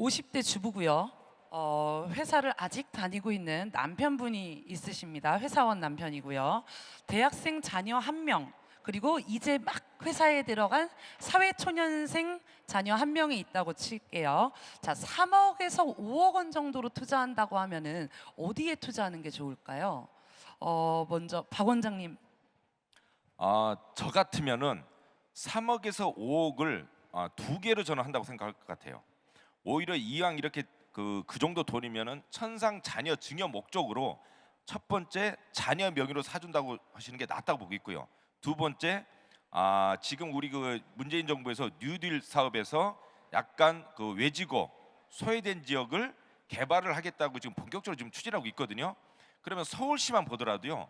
50대 주부고요. 회사를 아직 다니고 있는 남편분이 있으십니다. 회사원 남편이고요. 대학생 자녀 1명, 그리고 이제 막 회사에 들어간 사회초년생 자녀 1명이 있다고 칠게요. 자, 3억에서 5억 원 정도로 투자한다고 하면은 어디에 투자하는 게 좋을까요? 먼저 박 원장님. 저 같으면은 3억에서 5억을 두 개로 저는 한다고 생각할 것 같아요. 오히려 이왕 이렇게 그 정도 돈이면은 천상 자녀 증여 목적으로 첫 번째 자녀 명의로 사준다고 하시는 게 낫다고 보고 있고요. 두 번째, 지금 우리 그 문재인 정부에서 뉴딜 사업에서 약간 그 외지고 소외된 지역을 개발을 하겠다고 지금 본격적으로 지금 추진하고 있거든요. 그러면 서울시만 보더라도요,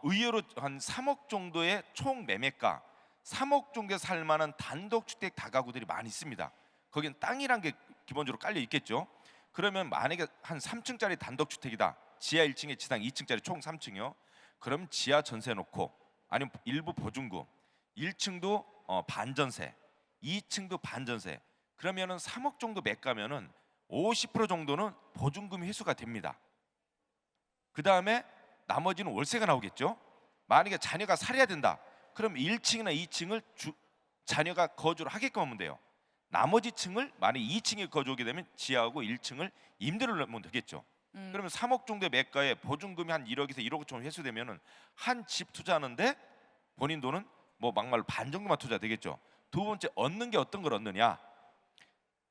의외로 한 3억 정도의 총 매매가, 3억 정도에 살 만한 단독주택 다가구들이 많이 있습니다. 거긴 땅이란 게 기본적으로 깔려 있겠죠. 그러면 만약에 한 3층짜리 단독주택이다. 지하 1층에 지상 2층짜리 총 3층이요. 그럼 지하 전세 놓고, 아니면 일부 보증금, 1층도 반전세, 2층도 반전세. 그러면은 3억 정도 매가면은 50% 정도는 보증금이 회수가 됩니다. 그 다음에 나머지는 월세가 나오겠죠. 만약에 자녀가 살아야 된다. 그럼 1층이나 2층을 자녀가 거주를 하게끔 하면 돼요. 나머지 층을 만약 2층에 거주하게 되면 지하하고 1층을 임대를 하면 되겠죠. 그러면 3억 정도의 매가에 보증금이 한 1억에서 1억 정도 회수되면은 한 집 투자하는데 본인 돈은 뭐 막말로 반 정도만 투자 되겠죠. 두 번째, 얻는 게 어떤 걸 얻느냐?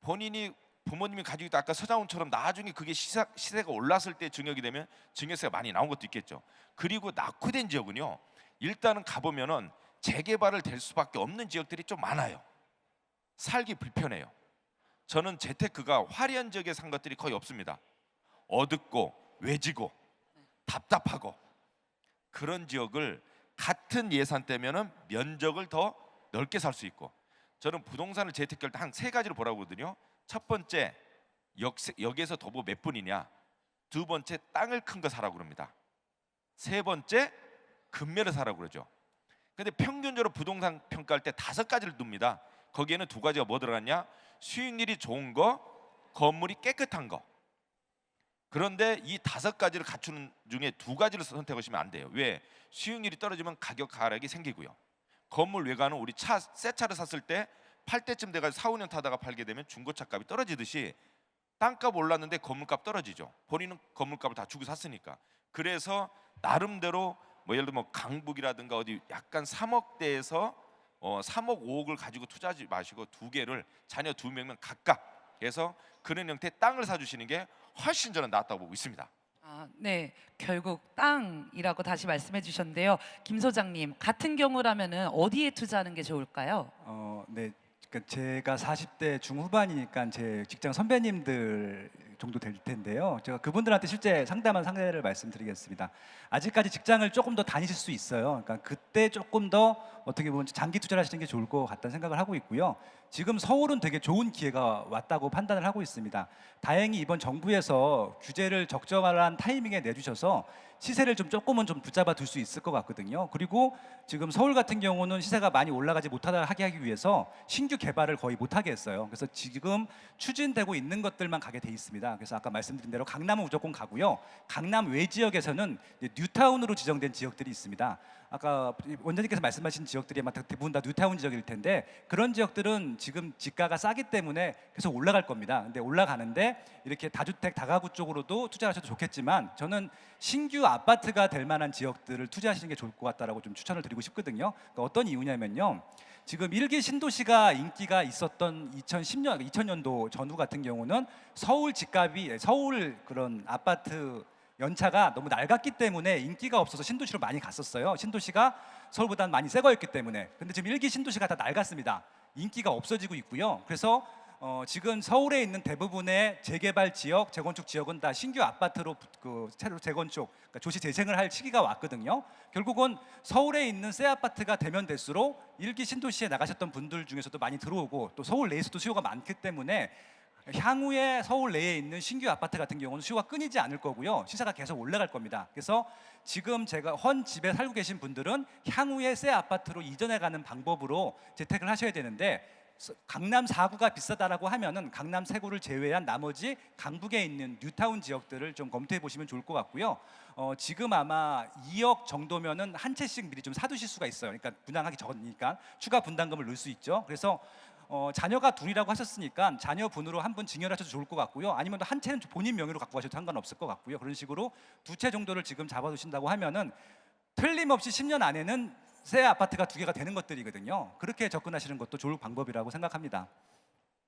본인이 부모님이 가지고 있다 아까 서장훈처럼 나중에 그게 시세가 올랐을 때 증여가 되면 증여세가 많이 나온 것도 있겠죠. 그리고 낙후된 지역은요, 일단은 가보면은 재개발을 될 수밖에 없는 지역들이 좀 많아요. 살기 불편해요. 저는 재테크가 화려한 지역에 산 것들이 거의 없습니다. 어둡고 외지고 답답하고 그런 지역을 같은 예산대면은 면적을 더 넓게 살 수 있고, 저는 부동산을 재테크할 때 한 세 가지를 보라고 하거든요. 첫 번째, 역에서 도보 몇 분이냐. 두 번째, 땅을 큰 거 사라고 그럽니다. 세 번째, 급매를 사라고 그러죠. 근데 평균적으로 부동산 평가할 때 5가지를 둡니다. 거기에는 두 가지가 뭐 들어갔냐? 수익률이 좋은 거, 건물이 깨끗한 거. 그런데 이 5가지를 갖추는 중에 2가지를 선택하시면 안 돼요. 왜? 수익률이 떨어지면 가격 하락이 생기고요. 건물 외관은 우리 새 차를 샀을 때 팔 때쯤 돼가지고 4, 5년 타다가 팔게 되면 중고차 값이 떨어지듯이 땅값 올랐는데 건물값 떨어지죠. 본인은 건물값을 다 주고 샀으니까. 그래서 나름대로 뭐 예를 들면 강북이라든가 어디 약간 3억대에서 3억 5억을 가지고 투자하지 마시고 두 개를 자녀 2명면 각각 해서 그런 형태의 땅을 사주시는 게 훨씬 저는 낫다고 보고 있습니다. 네, 결국 땅이라고 다시 말씀해 주셨는데요. 김 소장님, 같은 경우라면은 어디에 투자하는 게 좋을까요? 네. 그러니까 제가 40대 중후반이니까 제 직장 선배님들 정도 될 텐데요. 제가 그분들한테 실제 상담한 상대를 말씀드리겠습니다. 아직까지 직장을 조금 더 다니실 수 있어요. 그러니까 그때 조금 더 어떻게 보면 장기 투자를 하시는 게 좋을 것 같다는 생각을 하고 있고요. 지금 서울은 되게 좋은 기회가 왔다고 판단을 하고 있습니다. 다행히 이번 정부에서 규제를 적절한 타이밍에 내주셔서 시세를 조금은 붙잡아 둘 수 있을 것 같거든요. 그리고 지금 서울 같은 경우는 시세가 많이 올라가지 못하게 하기 위해서 신규 개발을 거의 못하게 했어요. 그래서 지금 추진되고 있는 것들만 가게 돼 있습니다. 그래서 아까 말씀드린 대로 강남은 무조건 가고요. 강남 외 지역에서는 뉴타운으로 지정된 지역들이 있습니다. 아까 원장님께서 말씀하신 지역들이 아마 대부분 다 뉴타운 지역일 텐데, 그런 지역들은 지금 지가가 싸기 때문에 계속 올라갈 겁니다. 근데 올라가는데 이렇게 다주택 다가구 쪽으로도 투자하셔도 좋겠지만, 저는 신규 아파트가 될 만한 지역들을 투자하시는 게 좋을 것 같다라고 좀 추천을 드리고 싶거든요. 그러니까 어떤 이유냐면요, 지금 1기 신도시가 인기가 있었던 2000년도 전후 같은 경우는 서울 집값이, 서울 그런 아파트 연차가 너무 낡았기 때문에 인기가 없어서 신도시로 많이 갔었어요. 신도시가 서울보다는 많이 새 거였기 때문에. 근데 지금 1기 신도시가 다 낡았습니다. 인기가 없어지고 있고요. 그래서 지금 서울에 있는 대부분의 재개발 지역, 재건축 지역은 다 신규 아파트로 새로 재건축, 그러니까 조시 재생을 할 시기가 왔거든요. 결국은 서울에 있는 새 아파트가 되면 될수록 1기 신도시에 나가셨던 분들 중에서도 많이 들어오고, 또 서울 내에서도 수요가 많기 때문에 향후에 서울 내에 있는 신규 아파트 같은 경우는 수요가 끊이지 않을 거고요. 시세가 계속 올라갈 겁니다. 그래서 지금 제가 헌 집에 살고 계신 분들은 향후에 새 아파트로 이전해 가는 방법으로 재테크를 하셔야 되는데, 강남 4구가 비싸다라고 하면은 강남 3구를 제외한 나머지 강북에 있는 뉴타운 지역들을 좀 검토해 보시면 좋을 것 같고요. 지금 아마 2억 정도면은 한 채씩 미리 좀 사두실 수가 있어요. 그러니까 분양하기 전이니까 추가 분담금을 넣을 수 있죠. 그래서 자녀가 둘이라고 하셨으니까 자녀분으로 한 분 증여하셔도 좋을 것 같고요. 아니면 한 채는 본인 명의로 갖고 가셔도 상관없을 것 같고요. 그런 식으로 2채 정도를 지금 잡아두신다고 하면은 틀림없이 10년 안에는 새 아파트가 2개가 되는 것들이거든요. 그렇게 접근하시는 것도 좋을 방법이라고 생각합니다.